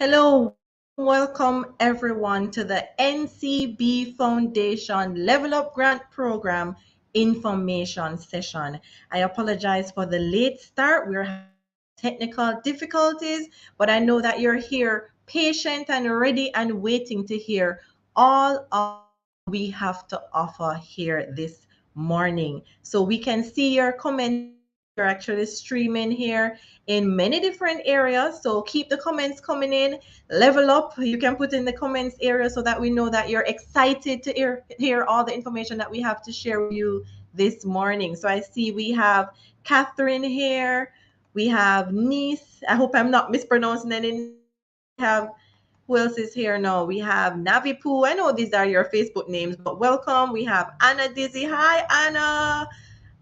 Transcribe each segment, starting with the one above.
Hello, welcome everyone to the N.C.B Foundation Level Up Grant Program information session. I apologize for the late start. We're having technical difficulties, but I know that you're here patient and ready and waiting to hear all of we have to offer here this morning. So we can see your comments. You're actually streaming here in many different areas. So keep the comments coming in. Level up. You can put in the comments area so that we know that you're excited to hear all the information that we have to share with you this morning. So I see we have Catherine here. We have Niece. I hope I'm not mispronouncing any. We have who else is here now? We have Navipu. I know these are your Facebook names, but welcome. We have Anna Dizzy. Hi, Anna.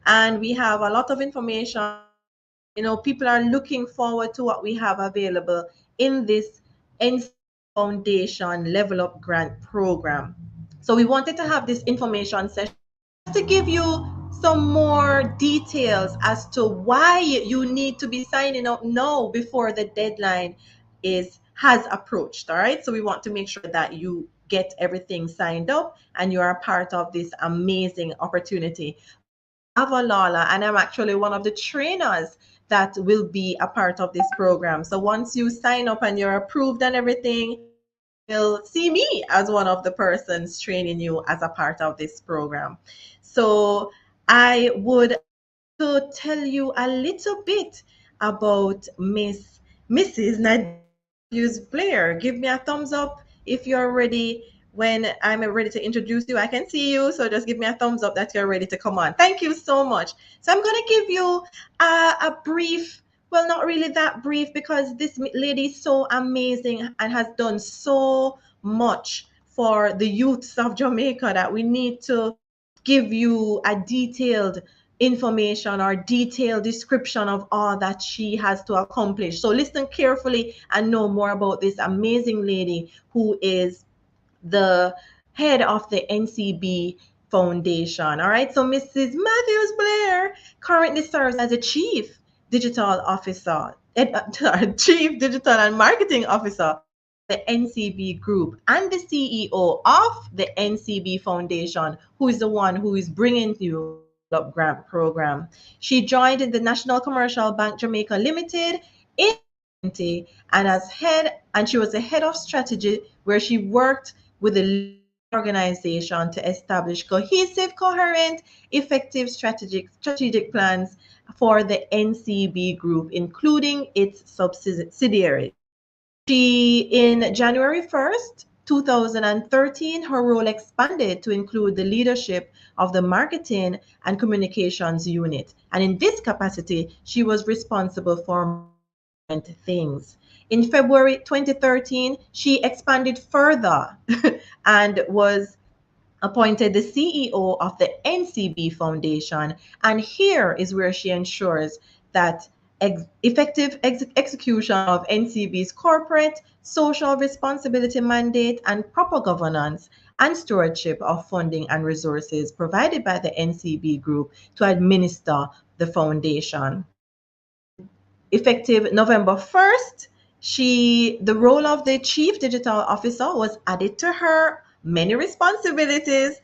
And we have a lot of information. People are looking forward to what we have available in this NC Foundation Level Up Grant Program. So we wanted to have this information session to give you some more details as to why you need to be signing up now before the deadline has approached. All right. So we want to make sure that you get everything signed up and you are a part of this amazing opportunity. Avalala, and I'm actually one of the trainers that will be a part of this program. So once you sign up and you're approved and everything, you'll see me as one of the persons training you as a part of this program. So I would to tell you a little bit about Mrs. Nadius Blair. Give me a thumbs up if you're ready. When I'm ready to introduce you, I can see you. So just give me a thumbs up that you're ready to come on. Thank you so much. So I'm going to give you a brief, well, not really that brief because this lady is so amazing and has done so much for the youths of Jamaica that we need to give you a detailed information or detailed description of all that she has to accomplish. So listen carefully and know more about this amazing lady who is the head of the N.C.B Foundation. All right. So Mrs. Matthews Blair currently serves as a chief digital officer, chief digital and marketing officer, the N.C.B group, and the CEO of the N.C.B Foundation, who is the one who is bringing you the grant program. She joined in the National Commercial Bank Jamaica Limited in and she was the head of strategy where she worked with the organization to establish cohesive, coherent, effective strategic plans for the N.C.B group, including its subsidiaries. In January 1st, 2013, her role expanded to include the leadership of the marketing and communications unit. And in this capacity, she was responsible for things. In February 2013, she expanded further and was appointed the CEO of the N.C.B Foundation. And here is where she ensures that effective execution of N.C.B's corporate social responsibility mandate and proper governance and stewardship of funding and resources provided by the N.C.B group to administer the foundation. Effective November 1st, the role of the Chief Digital Officer was added to her many responsibilities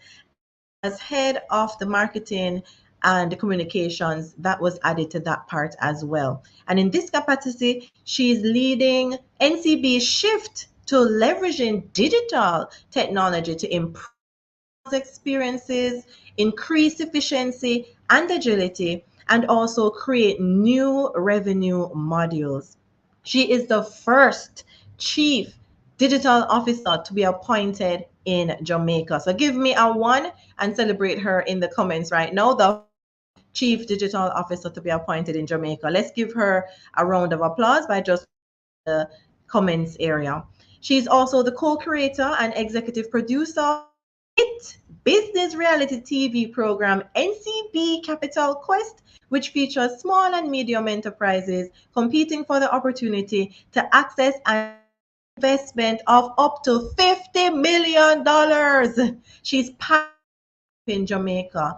as head of the marketing and the communications. That was added to that part as well. And in this capacity, she is leading N.C.B's shift to leveraging digital technology to improve experiences, increase efficiency and agility, and also create new revenue modules. She is the first chief digital officer to be appointed in Jamaica. So give me a one and celebrate her in the comments right now. The chief digital officer to be appointed in Jamaica. Let's give her a round of applause by just the comments area. She's also the co-creator and executive producer business reality TV program N.C.B Capital Quest, which features small and medium enterprises competing for the opportunity to access an investment of up to $50 million. She's in Jamaica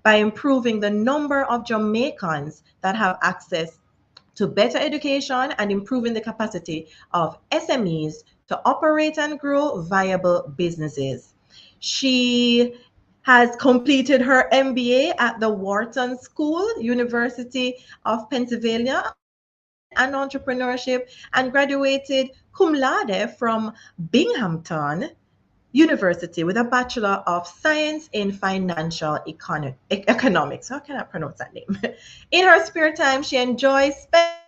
by improving the number of Jamaicans that have access to better education and improving the capacity of SMEs to operate and grow viable businesses. She has completed her MBA at the Wharton School, University of Pennsylvania, Management and Entrepreneurship, and graduated cum laude from Binghamton University with a Bachelor of Science in Financial Economics. How can I pronounce that name? In her spare time, she enjoys spending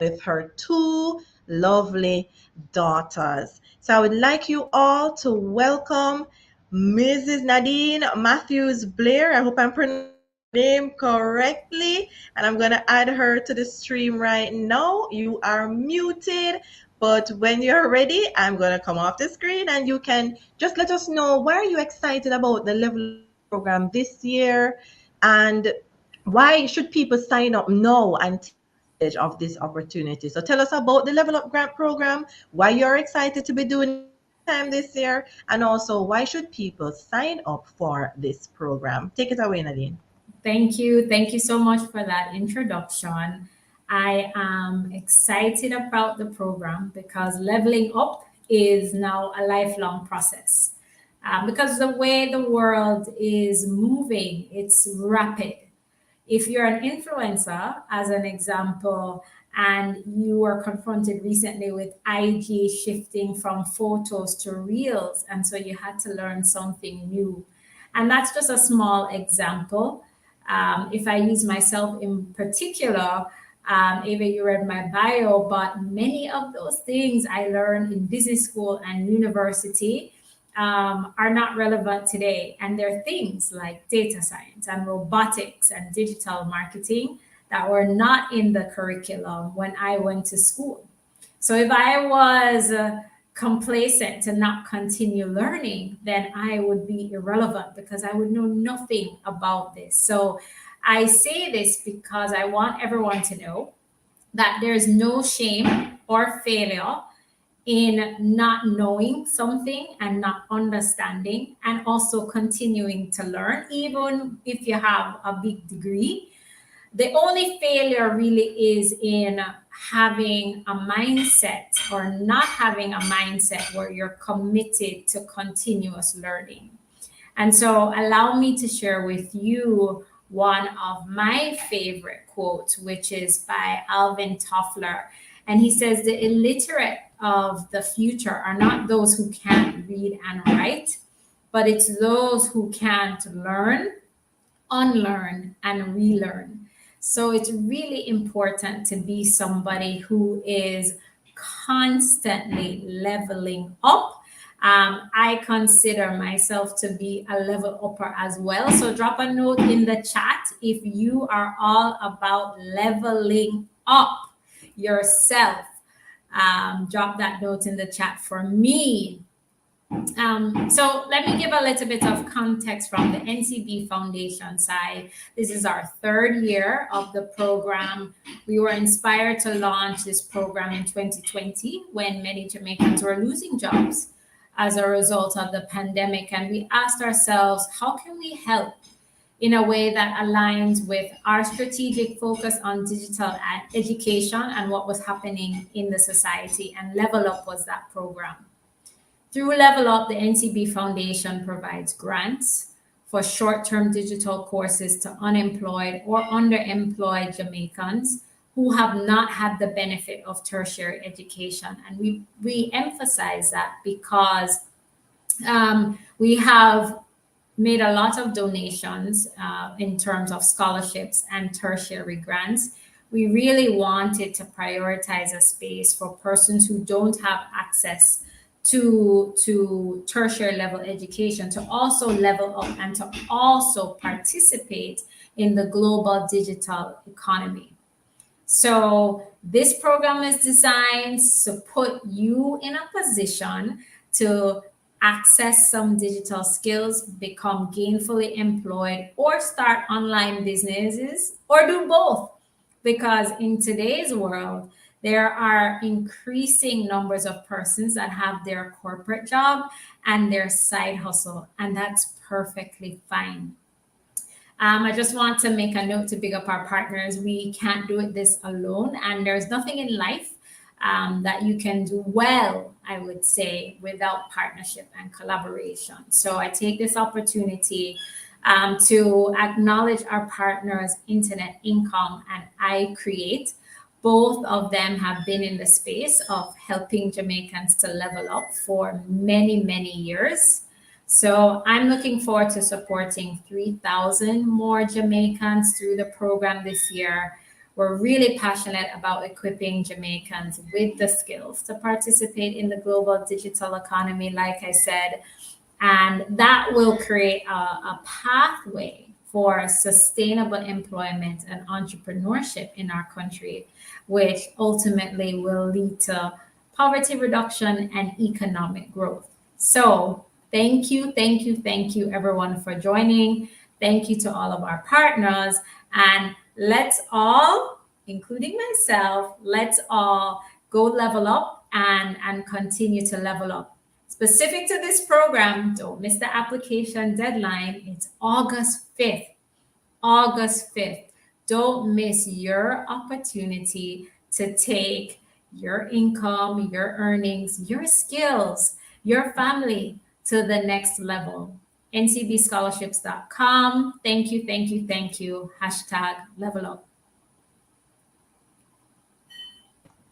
with her two lovely daughters. So I would like you all to welcome Mrs. Nadine Matthews Blair. I hope I'm pronouncing her name correctly. And I'm going to add her to the stream right now. You are muted. But when you're ready, I'm going to come off the screen and you can just let us know, why are you excited about the Level program this year, and why should people sign up now and take advantage of this opportunity? So tell us about the Level Up Grant program, why you're excited to be doing it time this year, and also why should people sign up for this program? Take it away, Nadine. Thank you. Thank you so much for that introduction. I am excited about the program because leveling up is now a lifelong process. Because the way the world is moving, it's rapid. If you're an influencer, as an example, and you were confronted recently with IG shifting from photos to reels, and so you had to learn something new. And that's just a small example. If I use myself in particular, Ava, you read my bio, but many of those things I learned in business school and university are not relevant today. And there are things like data science and robotics and digital marketing that were not in the curriculum when I went to school. So if I was complacent to not continue learning, then I would be irrelevant because I would know nothing about this. So I say this because I want everyone to know that there's no shame or failure in not knowing something and not understanding, and also continuing to learn, even if you have a big degree. The only failure really is in having a mindset or not having a mindset where you're committed to continuous learning. And so allow me to share with you one of my favorite quotes, which is by Alvin Toffler. And he says, the illiterate of the future are not those who can't read and write, but it's those who can't learn, unlearn, and relearn. So it's really important to be somebody who is constantly leveling up. I consider myself to be a level upper as well. So drop a note in the chat if you are all about leveling up yourself. Drop that note in the chat for me. So let me give a little bit of context from the N.C.B Foundation side. This is our third year of the program. We were inspired to launch this program in 2020 when many Jamaicans were losing jobs as a result of the pandemic. And we asked ourselves, how can we help in a way that aligns with our strategic focus on digital education and what was happening in the society? And Level Up was that program. Through Level Up, the N.C.B Foundation provides grants for short-term digital courses to unemployed or underemployed Jamaicans who have not had the benefit of tertiary education. And we emphasize that because we have made a lot of donations in terms of scholarships and tertiary grants. We really wanted to prioritize a space for persons who don't have access to tertiary level education to also level up and to also participate in the global digital economy. So this program is designed to put you in a position to access some digital skills, become gainfully employed, or start online businesses, or do both. Because in today's world, there are increasing numbers of persons that have their corporate job and their side hustle, and that's perfectly fine. I just want to make a note to big up our partners. We can't do it this alone, and there's nothing in life that you can do well, I would say, without partnership and collaboration. So I take this opportunity to acknowledge our partners, Internet Income and I Create. Both of them have been in the space of helping Jamaicans to level up for many, many years. So I'm looking forward to supporting 3,000 more Jamaicans through the program this year. We're really passionate about equipping Jamaicans with the skills to participate in the global digital economy, like I said, and that will create a pathway for sustainable employment and entrepreneurship in our country, which ultimately will lead to poverty reduction and economic growth. So, thank you, everyone, for joining. Thank you to all of our partners. And let's all, including myself, let's all go level up and continue to level up. Specific to this program, don't miss the application deadline. It's August 5th. August 5th. Don't miss your opportunity to take your income, your earnings, your skills, your family to the next level. ncbscholarships.com. Thank you, thank you, thank you. Hashtag level up.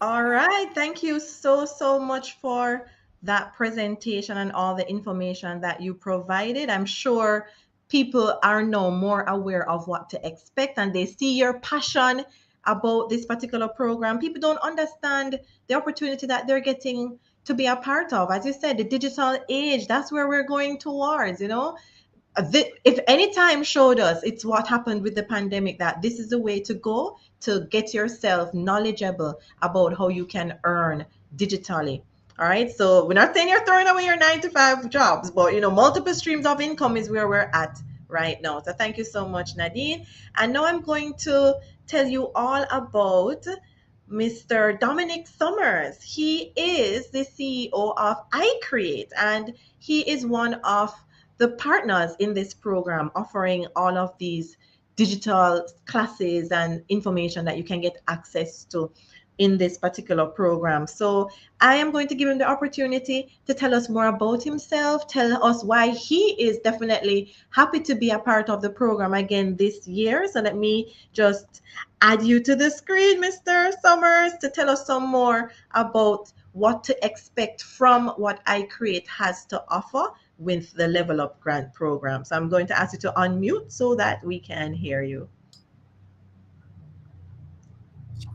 All right. Thank you so much for that presentation and all the information that you provided. I'm sure people are now more aware of what to expect and they see your passion about this particular program. People don't understand the opportunity that they're getting to be a part of. As you said, the digital age, that's where we're going towards, if any time showed us, it's what happened with the pandemic, that this is the way to go to get yourself knowledgeable about how you can earn digitally. All right, so we're not saying you're throwing away your 9 to 5 jobs, but multiple streams of income is where we're at right now. So thank you so much, Nadine. And now I'm going to tell you all about Mr. Dominic Summers. He is the CEO of iCreate, and he is one of the partners in this program, offering all of these digital classes and information that you can get access to in this particular program. So I am going to give him the opportunity to tell us more about himself, tell us why he is definitely happy to be a part of the program again this year. So let me just add you to the screen, Mr. Summers, to tell us some more about what to expect from what iCreate has to offer with the Level Up Grant program. So I'm going to ask you to unmute so that we can hear you.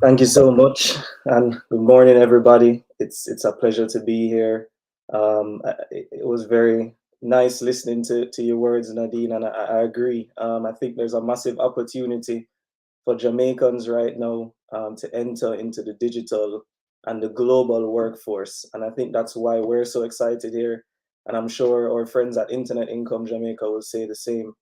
Thank you so much, and good morning, everybody. It's a pleasure to be here. It was very nice listening to your words, Nadine, and I agree. I think there's a massive opportunity for Jamaicans right now to enter into the digital and the global workforce, and I think that's why we're so excited here. And I'm sure our friends at Internet Income Jamaica will say the same.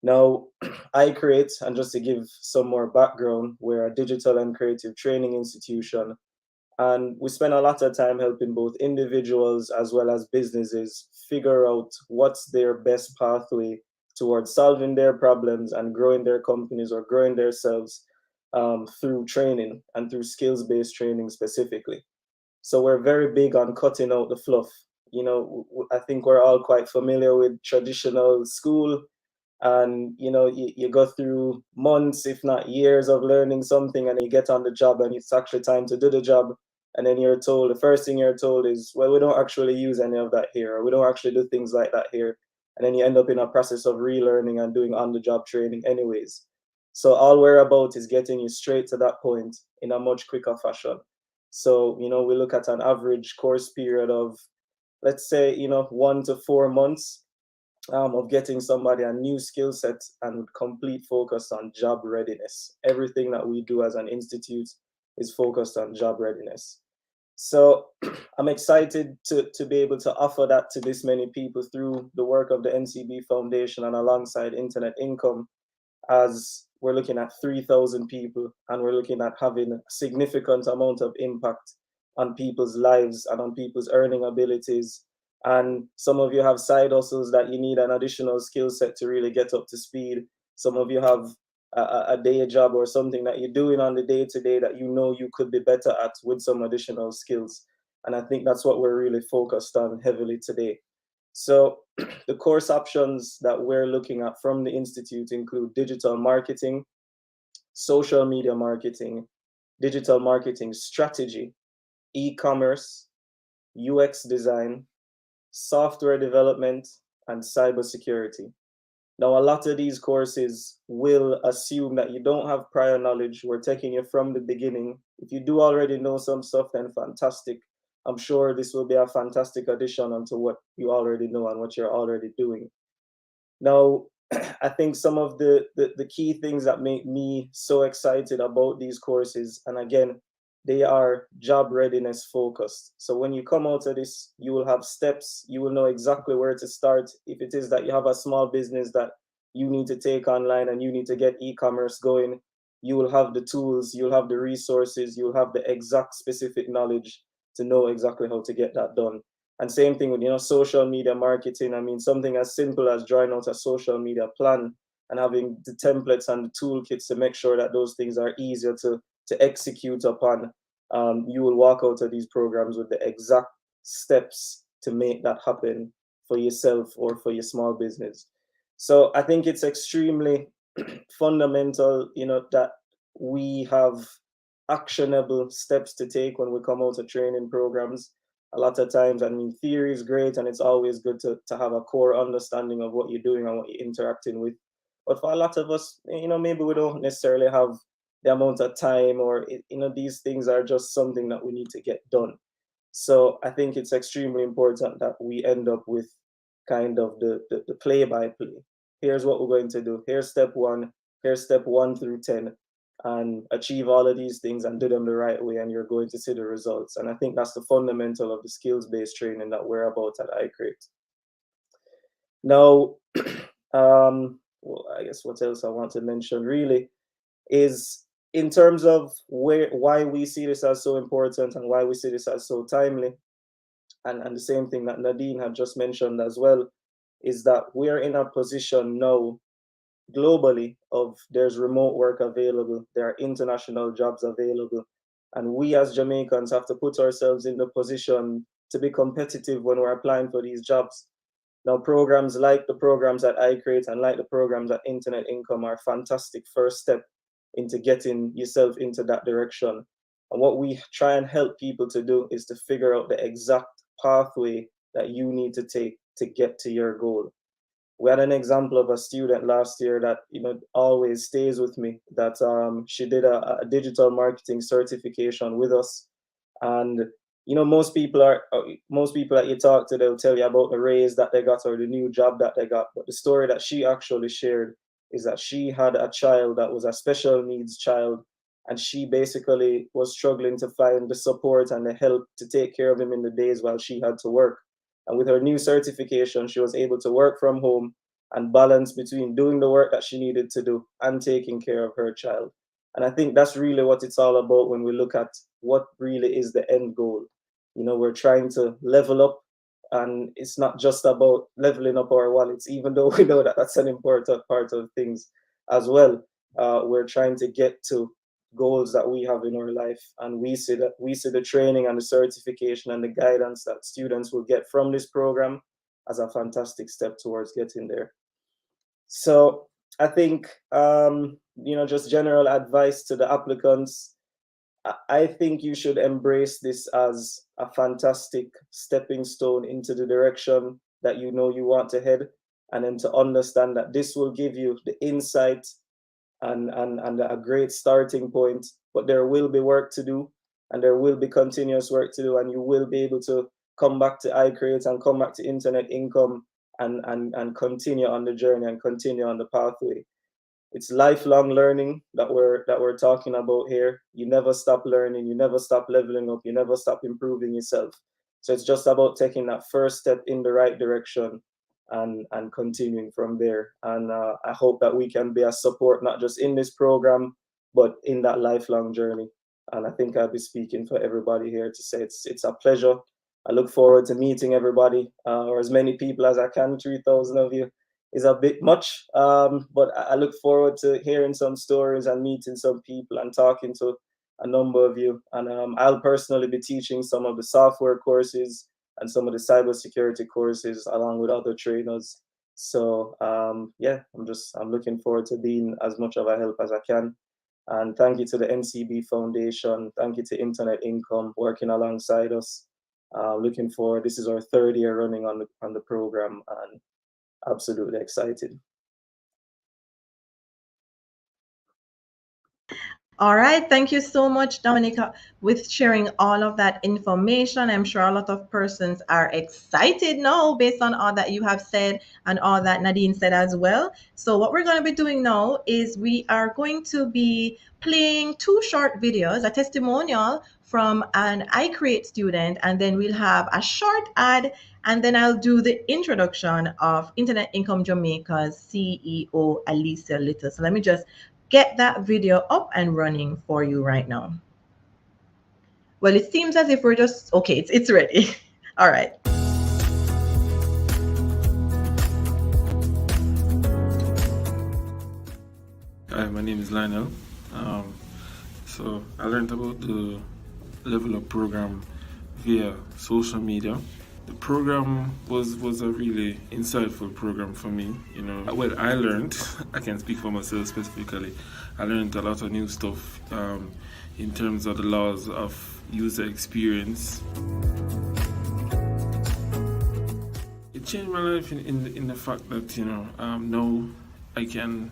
Now, iCreate, and just to give some more background, we're a digital and creative training institution, and we spend a lot of time helping both individuals as well as businesses figure out what's their best pathway towards solving their problems and growing their companies or growing themselves through training and through skills-based training specifically. So we're very big on cutting out the fluff. I think we're all quite familiar with traditional school, and you go through months if not years of learning something, and you get on the job and it's actually time to do the job, and then the first thing you're told is, well, we don't actually use any of that here, or we don't actually do things like that here, and then you end up in a process of relearning and doing on-the-job training anyways. So all we're about is getting you straight to that point in a much quicker fashion. So we look at an average course period of, let's say, 1 to 4 months of getting somebody a new skill set and with complete focus on job readiness. Everything that we do as an institute is focused on job readiness. So I'm excited to be able to offer that to this many people through the work of the N.C.B. Foundation and alongside Internet Income, as we're looking at 3,000 people and we're looking at having a significant amount of impact on people's lives and on people's earning abilities. And some of you have side hustles that you need an additional skill set to really get up to speed. Some of you have a day job or something that you're doing on the day-to-day that you know you could be better at with some additional skills. And I think that's what we're really focused on heavily today. So the course options that we're looking at from the Institute include digital marketing, social media marketing, digital marketing strategy, e-commerce, UX design, software development, and cybersecurity. Now, a lot of these courses will assume that you don't have prior knowledge. We're taking you from the beginning. If you do already know some stuff, then fantastic. I'm sure this will be a fantastic addition onto what you already know and what you're already doing. Now, I think some of the key things that make me so excited about these courses, and again, they are job readiness focused. So when you come out of this, you will have steps, you will know exactly where to start. If it is that you have a small business that you need to take online and you need to get e-commerce going, you will have the tools, you'll have the resources, you'll have the exact specific knowledge to know exactly how to get that done. And same thing with, social media marketing. I mean, something as simple as drawing out a social media plan and having the templates and the toolkits to make sure that those things are easier to execute upon. You will walk out of these programs with the exact steps to make that happen for yourself or for your small business. So I think it's extremely fundamental, that we have actionable steps to take when we come out of training programs. A lot of times, I mean, theory is great and it's always good to have a core understanding of what you're doing and what you're interacting with. But for a lot of us, maybe we don't necessarily have the amount of time, or, these things are just something that we need to get done. So I think it's extremely important that we end up with kind of the play-by-play. Here's what we're going to do. Here's step 1. Here's step 1 through 10. And achieve all of these things and do them the right way, and you're going to see the results. And I think that's the fundamental of the skills-based training that we're about at Accredited. Now, well, I guess what else I want to mention really is in terms of why we see this as so important and why we see this as so timely. And the same thing that Nadine had just mentioned as well, is that we're in a position now globally of there's remote work available, there are international jobs available, and we as Jamaicans have to put ourselves in the position to be competitive when we're applying for these jobs. Now, programs like the programs that I create and like the programs at Internet Income are fantastic first step into getting yourself into that direction. And what we try and help people to do is to figure out the exact pathway that you need to take to get to your goal. We had an example of a student last year that always stays with me, that she did a digital marketing certification with us. And most people that you talk to, they'll tell you about the raise that they got or the new job that they got. But the story that she actually shared is that she had a child that was a special needs child, and she basically was struggling to find the support and the help to take care of him in the days while she had to work. And with her new certification, she was able to work from home and balance between doing the work that she needed to do and taking care of her child. And I think that's really what it's all about when we look at what really is the end goal. We're trying to level up, and it's not just about leveling up our wallets, even though we know that that's an important part of things as well. We're trying to get to goals that we have in our life, and we see the training and the certification and the guidance that students will get from this program as a fantastic step towards getting there. So I think just general advice to the applicants, I think you should embrace this as a fantastic stepping stone into the direction that you want to head, and then to understand that this will give you the insight and a great starting point. But there will be work to do, and there will be continuous work to do, and you will be able to come back to iCreate and come back to Internet Income and continue on the journey and continue on the pathway. It's lifelong learning that we're talking about here. You never stop learning, you never stop leveling up, you never stop improving yourself. So it's just about taking that first step in the right direction and continuing from there. And I hope that we can be a support, not just in this program, but in that lifelong journey. And I think I'll be speaking for everybody here to say it's a pleasure. I look forward to meeting everybody, or as many people as I can, 3,000 of you, is a bit much, but I look forward to hearing some stories and meeting some people and talking to a number of you. And I'll personally be teaching some of the software courses and some of the cybersecurity courses along with other trainers. So yeah, I'm looking forward to being as much of a help as I can. And thank you to the N.C.B Foundation. Thank you to Internet Income working alongside us. Looking forward. This is our 3rd year running on the program, and absolutely excited. All right. Thank you so much, Dominic, with sharing all of that information. I'm sure a lot of persons are excited now based on all that you have said and all that Nadine said as well. So what we're going to be doing now is we are going to be playing 2 short videos, a testimonial from an iCreate student, and then we'll have a short ad, and then I'll do the introduction of Internet Income Jamaica's CEO, Alicia Little. So let me just get that video up and running for you right now. Well, it seems as if we're just, okay, it's ready. All right. Hi, my name is Lionel. So I learned about the Level Up program via social media. The program was a really insightful program for me. You know, well, I learned, I can speak for myself specifically, I learned a lot of new stuff in terms of the laws of user experience. It changed my life in the fact that, you know, now I can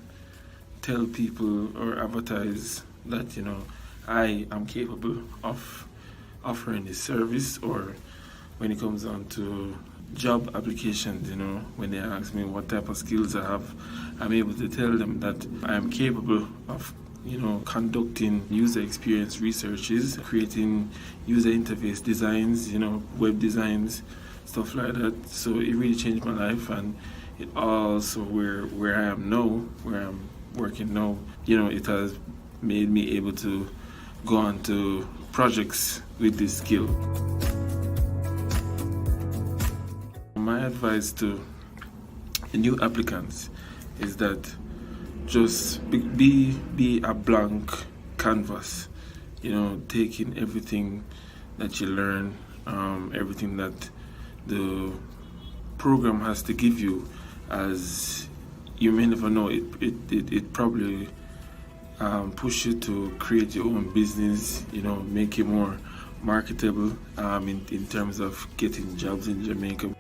tell people or advertise that, you know, I am capable of offering this service, or when it comes on to job applications, you know, when they ask me what type of skills I have, I'm able to tell them that I am capable of, you know, conducting user experience researches, creating user interface designs, you know, web designs, stuff like that. So it really changed my life, and it also where I am now, where I'm working now, you know, it has made me able to go on to projects with this skill. My advice to the new applicants is that just be a blank canvas, you know, taking everything that you learn, everything that the program has to give you, as you may never know, it probably push you to create your own business, you know, make it more marketable in terms of getting jobs in Jamaica.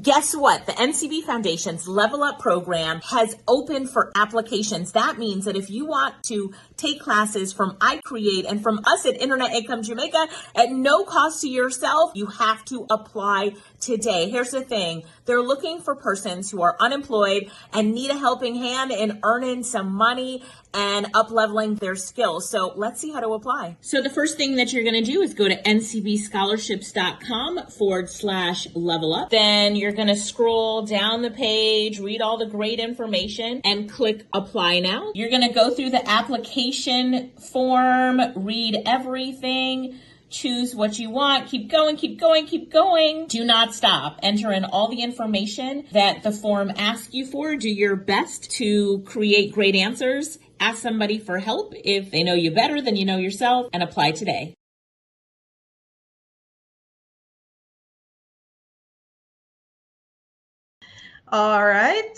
Guess what? The N.C.B Foundation's Level Up program has opened for applications. That means that if you want to take classes from iCreate and from us at Internet Income Jamaica at no cost to yourself, you have to apply today. Here's the thing. They're looking for persons who are unemployed and need a helping hand in earning some money and up-leveling their skills. So let's see how to apply. So the first thing that you're going to do is go to ncbscholarships.com/level up. Then you're going to scroll down the page, read all the great information, and click apply now. You're going to go through the application form, read everything, choose what you want, keep going, keep going, keep going. Do not stop. Enter in all the information that the form asks you for. Do your best to create great answers. Ask somebody for help if they know you better than you know yourself, and apply today. All right.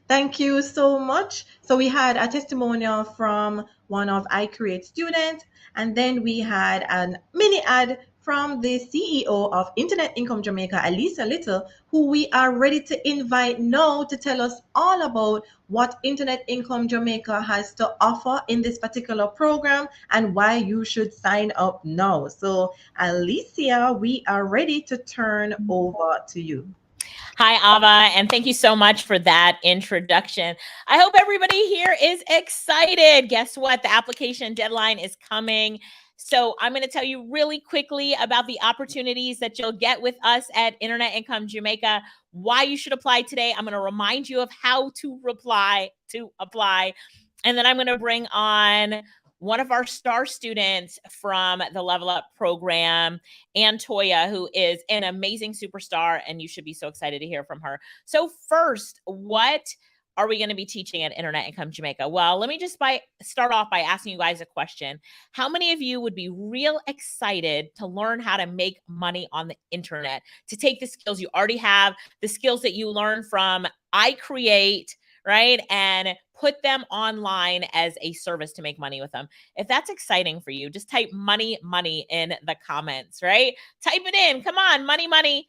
Thank you so much. So we had a testimonial from one of iCreate students, and then we had a mini ad from the CEO of Internet Income Jamaica, Alicia Little, who we are ready to invite now to tell us all about what Internet Income Jamaica has to offer in this particular program and why you should sign up now. So Alicia, we are ready to turn over to you. Hi, Ava, and thank you so much for that introduction. I hope everybody here is excited. Guess what? The application deadline is coming. So I'm going to tell you really quickly about the opportunities that you'll get with us at Internet Income Jamaica, why you should apply today. I'm going to remind you of how to apply, and then I'm going to bring on one of our star students from the Level Up program, Antoya, who is an amazing superstar, and you should be so excited to hear from her. So first, what are we going to be teaching at Internet Income Jamaica? Well, let me just start off by asking you guys a question. How many of you would be real excited to learn how to make money on the internet, to take the skills you already have, the skills that you learn from iCreate, right? And put them online as a service to make money with them. If that's exciting for you, just type money in the comments, right? Type it in. Come on, money.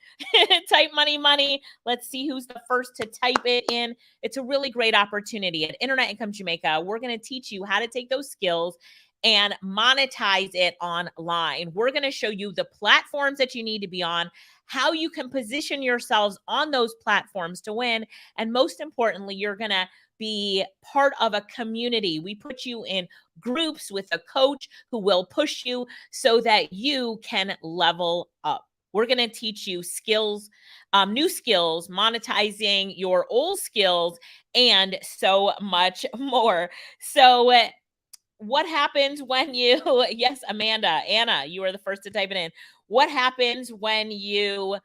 Type money. Let's see who's the first to type it in. It's a really great opportunity. At Internet Income Jamaica, we're going to teach you how to take those skills and monetize it online. We're going to show you the platforms that you need to be on, how you can position yourselves on those platforms to win. And most importantly, you're going to be part of a community. We put you in groups with a coach who will push you so that you can level up. We're going to teach you skills, new skills, monetizing your old skills, and so much more. So what happens when you, yes, Anna, you are the first to type it in. What happens when you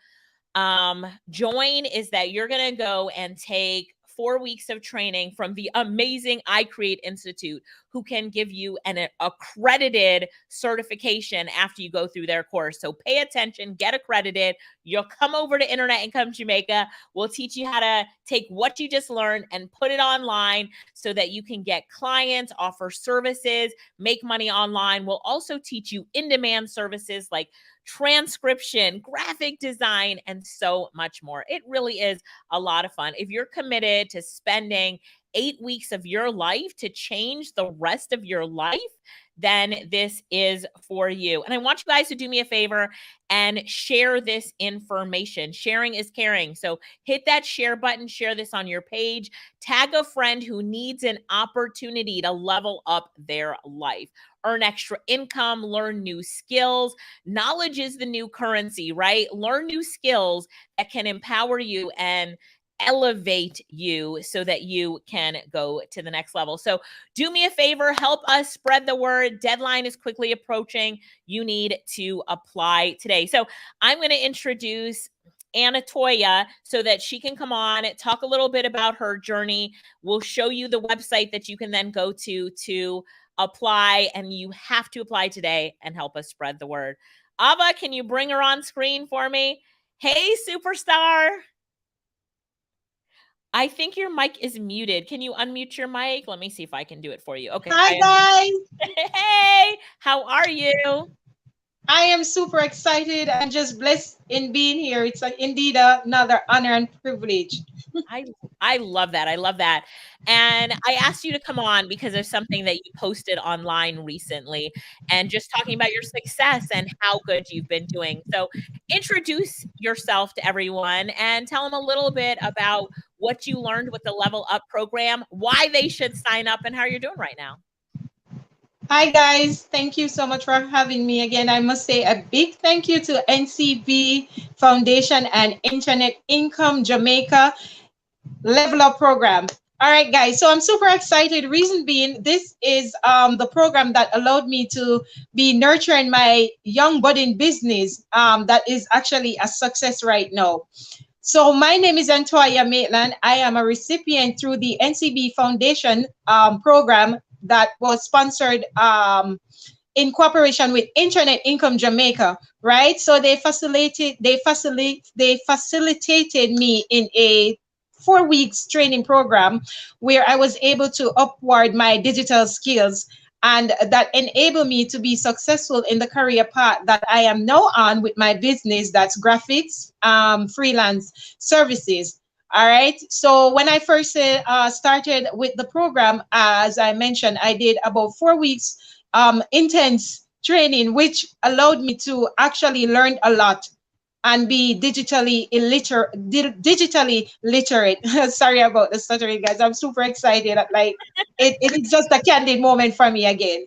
join is that you're going to go and take 4 weeks of training from the amazing iCreate Institute, who can give you an accredited certification after you go through their course. So pay attention, get accredited. You'll come over to Internet Income Jamaica. We'll teach you how to take what you just learned and put it online so that you can get clients, offer services, make money online. We'll also teach you in-demand services like transcription, graphic design, and so much more. It really is a lot of fun. If you're committed to spending 8 weeks of your life to change the rest of your life, then this is for you. And I want you guys to do me a favor and share this information. Sharing is caring. So hit that share button, share this on your page, tag a friend who needs an opportunity to level up their life, earn extra income, learn new skills. Knowledge is the new currency, right? Learn new skills that can empower you and elevate you so that you can go to the next level. So do me a favor, help us spread the word. Deadline is quickly approaching. You need to apply today. So I'm going to introduce Anatoya so that she can come on, talk a little bit about her journey. We'll show you the website that you can then go to apply, and you have to apply today and help us spread the word. Ava, can you bring her on screen for me? Hey, superstar. I think your mic is muted. Can you unmute your mic? Let me see if I can do it for you. Okay. Hi, guys. Hey, how are you? I am super excited and just blessed in being here. It's indeed another honor and privilege. I love that. I love that. And I asked you to come on because there's something that you posted online recently and just talking about your success and how good you've been doing. So introduce yourself to everyone and tell them a little bit about what you learned with the Level Up program, why they should sign up, and how you're doing right now. Hi, guys. Thank you so much for having me again. I must say a big thank you to N.C.B. Foundation and Internet Income Jamaica Level Up program. All right, guys. So I'm super excited. Reason being, this is the program that allowed me to be nurturing my young budding business that is actually a success right now. So my name is Antoine Maitland. I am a recipient through the N.C.B. Foundation program that was sponsored in cooperation with Internet Income Jamaica, right? So they facilitated me in a 4 weeks training program where I was able to upward my digital skills, and that enabled me to be successful in the career path that I am now on with my business, that's graphics, freelance services. All right. So when I first started with the program, as I mentioned, I did about 4 weeks intense training, which allowed me to actually learn a lot and be digitally literate. Sorry about the stuttering, guys. I'm super excited. Like it is just a candid moment for me again.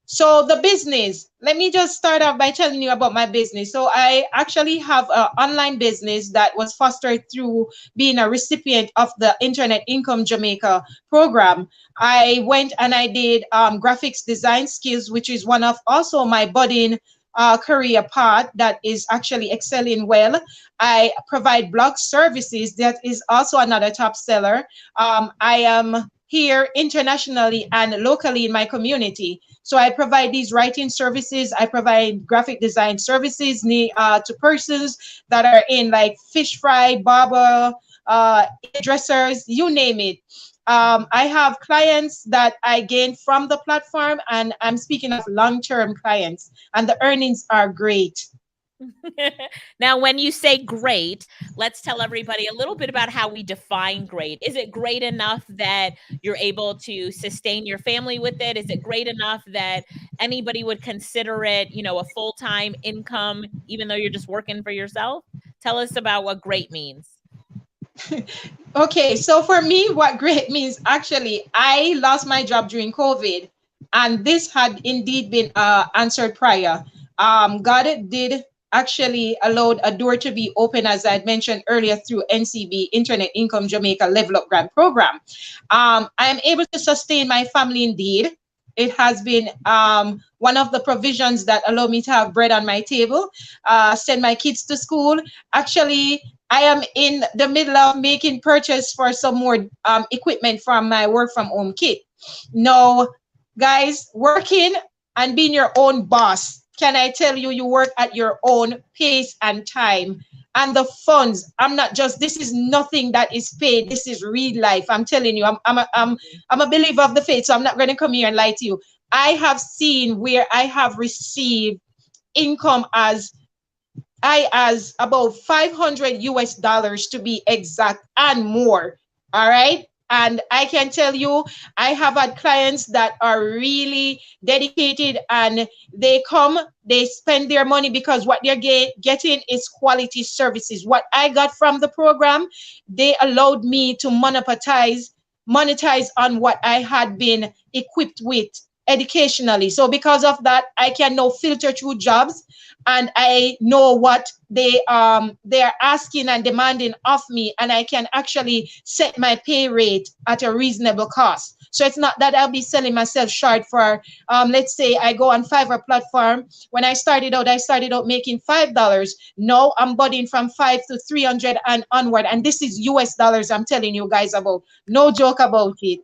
So the business, let me just start off by telling you about my business. So I actually have an online business that was fostered through being a recipient of the Internet Income Jamaica program. I went and I did graphics design skills, which is one of also my budding career path that is actually excelling well. I provide blog services, that is also another top seller. I am here internationally and locally in my community. So I provide these writing services. I provide graphic design services to persons that are in like fish fry, barber, dressers, you name it. I have clients that I gain from the platform, and I'm speaking of long-term clients, and the earnings are great. Now, when you say great, let's tell everybody a little bit about how we define great. Is it great enough that you're able to sustain your family with it? Is it great enough that anybody would consider it, a full-time income, even though you're just working for yourself? Tell us about what great means. Okay, so for me, what great means, actually, I lost my job during COVID, and this had indeed been answered prior. God did actually allowed a door to be open, as I had mentioned earlier, through N.C.B, Internet Income Jamaica Level Up Grant Program. I am able to sustain my family indeed. It has been one of the provisions that allow me to have bread on my table, send my kids to school. Actually, I am in the middle of making purchase for some more equipment from my work from home kit. Now, guys, working and being your own boss, can I tell you, you work at your own pace and time. And the funds, this is nothing that is paid. This is real life. I'm telling you, I'm a believer of the faith, so I'm not going to come here and lie to you. I have seen where I have received income as about $500 to be exact, and more. All right. And I can tell you, I have had clients that are really dedicated, and they come, they spend their money because what they're getting is quality services. What I got from the program, they allowed me to monetize on what I had been equipped with educationally. So because of that, I can now filter through jobs, and I know what they are asking and demanding of me, and I can actually set my pay rate at a reasonable cost. So it's not that I'll be selling myself short for let's say I go on Fiverr platform. When I started out making $5. Now I'm budding from $5 to $300 and onward, and this is US dollars I'm telling you guys about. No joke about it.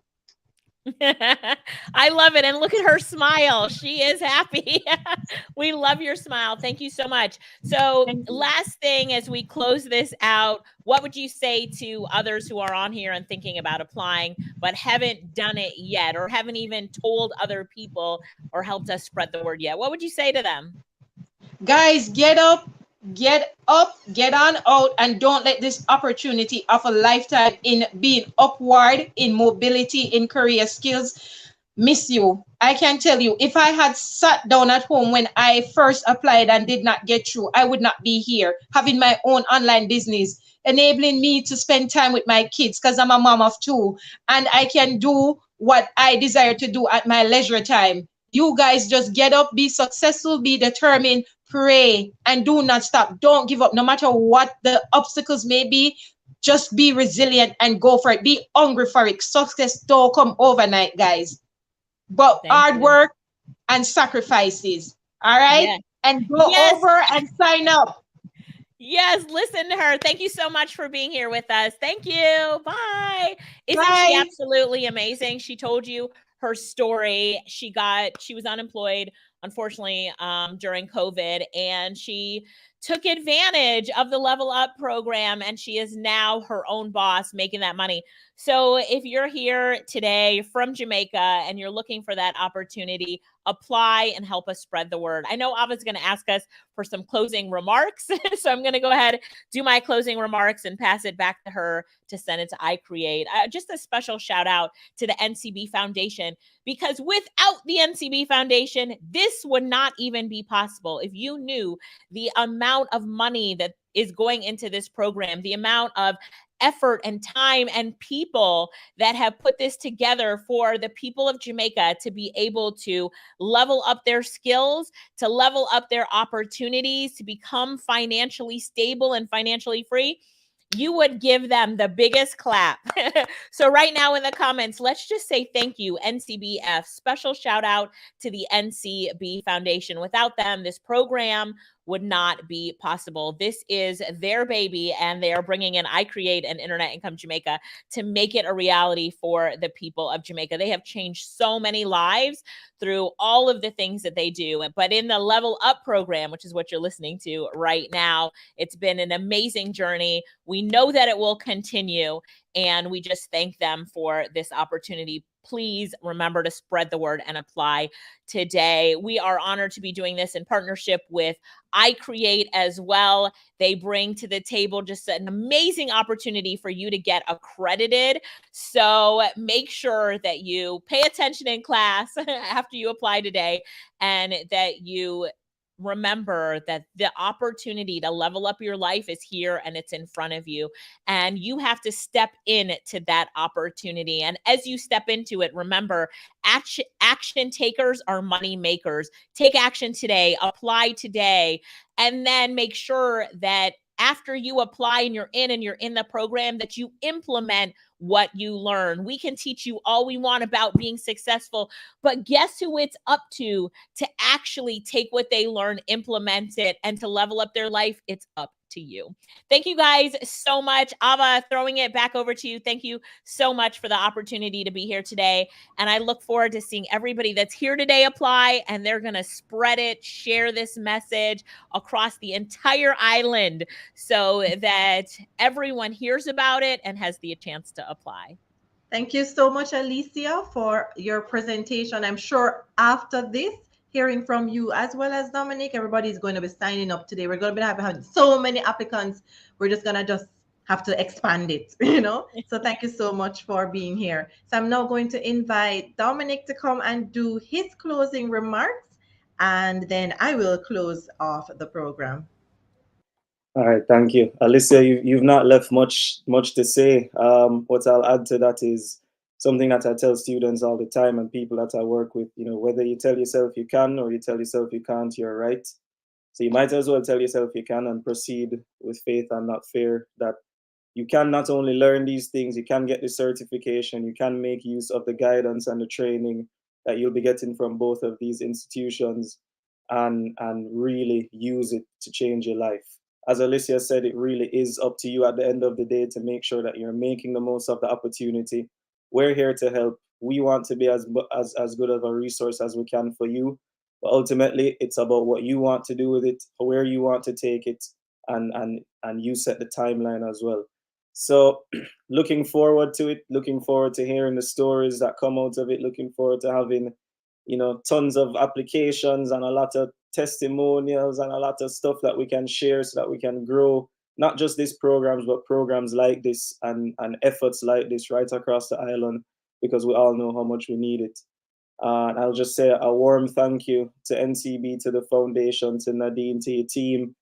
I love it. And look at her smile. She is happy. We love your smile. Thank you so much. So last thing, as we close this out, what would you say to others who are on here and thinking about applying, but haven't done it yet, or haven't even told other people or helped us spread the word yet? What would you say to them? Guys, get up, get on out, and don't let this opportunity of a lifetime in being upward, in mobility, in career skills miss you. I can tell you, if I had sat down at home when I first applied and did not get through, I would not be here having my own online business, enabling me to spend time with my kids, because I'm a mom of two, and I can do what I desire to do at my leisure time. You guys just get up, be successful, be determined, pray, and do not stop. Don't give up, no matter what the obstacles may be. Just be resilient and go for it. Be hungry for it. Success don't come overnight, guys, but hard work and sacrifices. All right. Yes. And go over and sign up. Yes, listen to her. Thank you so much for being here with us. Thank you. Bye. Isn't she absolutely amazing? She told you her story. She was unemployed, unfortunately, during COVID, and she took advantage of the Level Up program, and she is now her own boss, making that money. So if you're here today from Jamaica and you're looking for that opportunity, apply and help us spread the word. I know Ava's going to ask us for some closing remarks, so I'm going to go ahead, do my closing remarks, and pass it back to her to send it to iCreate. Just a special shout out to the N.C.B. Foundation, because without the N.C.B. Foundation, this would not even be possible. If you knew the amount of money that is going into this program, the amount of effort and time and people that have put this together for the people of Jamaica to be able to level up their skills, to level up their opportunities, to become financially stable and financially free, you would give them the biggest clap. So right now in the comments, let's just say thank you, NCBF. Special shout out to the NCB Foundation. Without them, this program would not be possible. This is their baby, and they are bringing in iCreate and Internet Income Jamaica to make it a reality for the people of Jamaica. They have changed so many lives through all of the things that they do. But in the Level Up program, which is what you're listening to right now, it's been an amazing journey. We know that it will continue, and we just thank them for this opportunity. Please remember to spread the word and apply today. We are honored to be doing this in partnership with iCreate as well. They bring to the table just an amazing opportunity for you to get accredited. So make sure that you pay attention in class after you apply today, and that you remember that the opportunity to level up your life is here and it's in front of you, and you have to step into that opportunity. And as you step into it, remember, action takers are money makers. Take action today, apply today, and then make sure that after you apply and you're in the program, that you implement what you learn. We can teach you all we want about being successful, but guess who it's up to actually take what they learn, implement it, and to level up their life? It's up to you. Thank you guys so much. Ava, throwing it back over to you. Thank you so much for the opportunity to be here today. And I look forward to seeing everybody that's here today apply, and they're going to spread it, share this message across the entire island so that everyone hears about it and has the chance to apply. Thank you so much, Alicia, for your presentation. I'm sure after this, hearing from you as well as Dominic, everybody's going to be signing up today. We're going to be having so many applicants. We're just going to just have to expand it, So thank you so much for being here. So I'm now going to invite Dominic to come and do his closing remarks, and then I will close off the program. All right, thank you. Alicia, you've not left much to say. What I'll add to that is something that I tell students all the time and people that I work with, whether you tell yourself you can or you tell yourself you can't, you're right. So you might as well tell yourself you can and proceed with faith and not fear, that you can not only learn these things, you can get the certification, you can make use of the guidance and the training that you'll be getting from both of these institutions, and really use it to change your life. As Alicia said, it really is up to you at the end of the day to make sure that you're making the most of the opportunity. We're here to help. We want to be as good of a resource as we can for you. But ultimately, it's about what you want to do with it, where you want to take it, and you set the timeline as well. So looking forward to it, looking forward to hearing the stories that come out of it, looking forward to having, tons of applications and a lot of testimonials and a lot of stuff that we can share so that we can grow not just these programs, but programs like this and efforts like this right across the island, because we all know how much we need it. And I'll just say a warm thank you to NCB, to the foundation, to Nadine, to your team.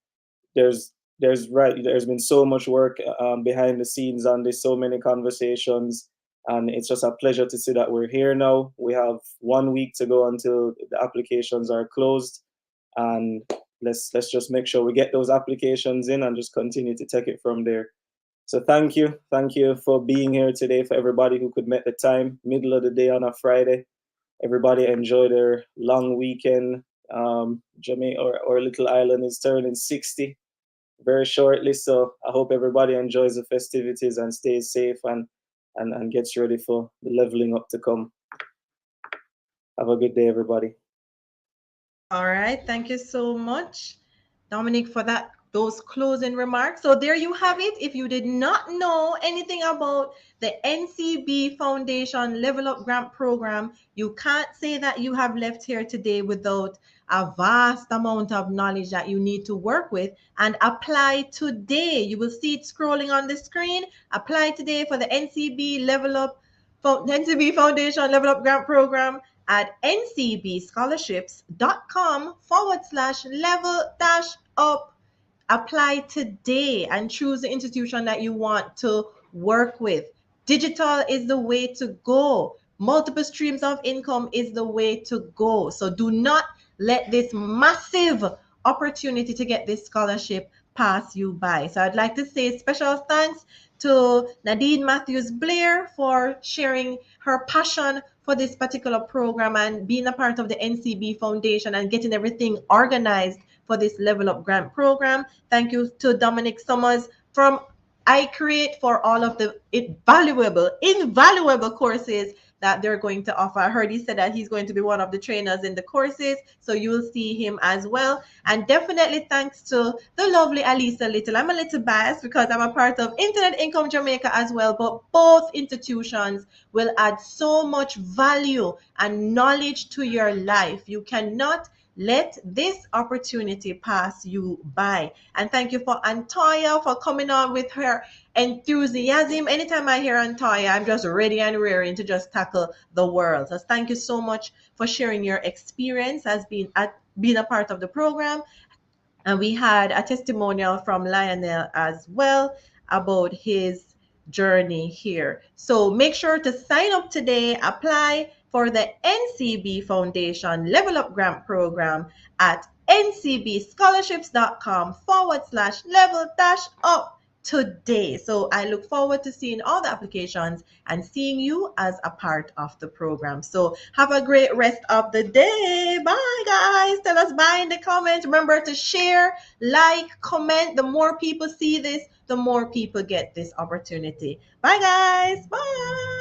There's been so much work behind the scenes on this, so many conversations, and it's just a pleasure to see that we're here now. We have 1 week to go until the applications are closed, and let's just make sure we get those applications in and just continue to take it from there. So thank you for being here today. For everybody who could make the time, middle of the day on a Friday, everybody enjoy their long weekend. Jamaica, or little island, is turning 60 very shortly, so I hope everybody enjoys the festivities and stays safe and gets ready for the leveling up to come. Have a good day, everybody. All right, thank you so much, Dominic, for those closing remarks. So there you have it. If you did not know anything about the NCB Foundation Level Up Grant Program, you can't say that you have left here today without a vast amount of knowledge that you need to work with, and apply today. You will see it scrolling on the screen. Apply today for the NCB NCB Foundation Level Up Grant Program at ncbscholarships.com/level-up. Apply today and choose the institution that you want to work with. Digital is the way to go. Multiple streams of income is the way to go. So do not let this massive opportunity to get this scholarship pass you by. So I'd like to say special thanks to Nadine Matthews Blair for sharing her passion for this particular program and being a part of the NCB Foundation and getting everything organized for this Level Up Grant Program. Thank you to Dominic Summers from Accredited for all of the invaluable courses that they're going to offer. I heard he said that he's going to be one of the trainers in the courses, so you'll see him as well. And definitely thanks to the lovely Alisa Little. I'm a little biased because I'm a part of Internet Income Jamaica as well, but both institutions will add so much value and knowledge to your life. You cannot let this opportunity pass you by. And thank you for Antoya for coming on with her enthusiasm. Anytime I hear Antoya, I'm just ready and raring to just tackle the world. So thank you so much for sharing your experience as being a part of the program. And we had a testimonial from Lionel as well about his journey here. So make sure to sign up today, apply for the NCB Foundation Level Up Grant Program at ncbscholarships.com/level-up today. So I look forward to seeing all the applications and seeing you as a part of the program. So have a great rest of the day. Bye, guys. Tell us bye in the comments. Remember to share, like, comment. The more people see this, the more people get this opportunity. Bye, guys. Bye.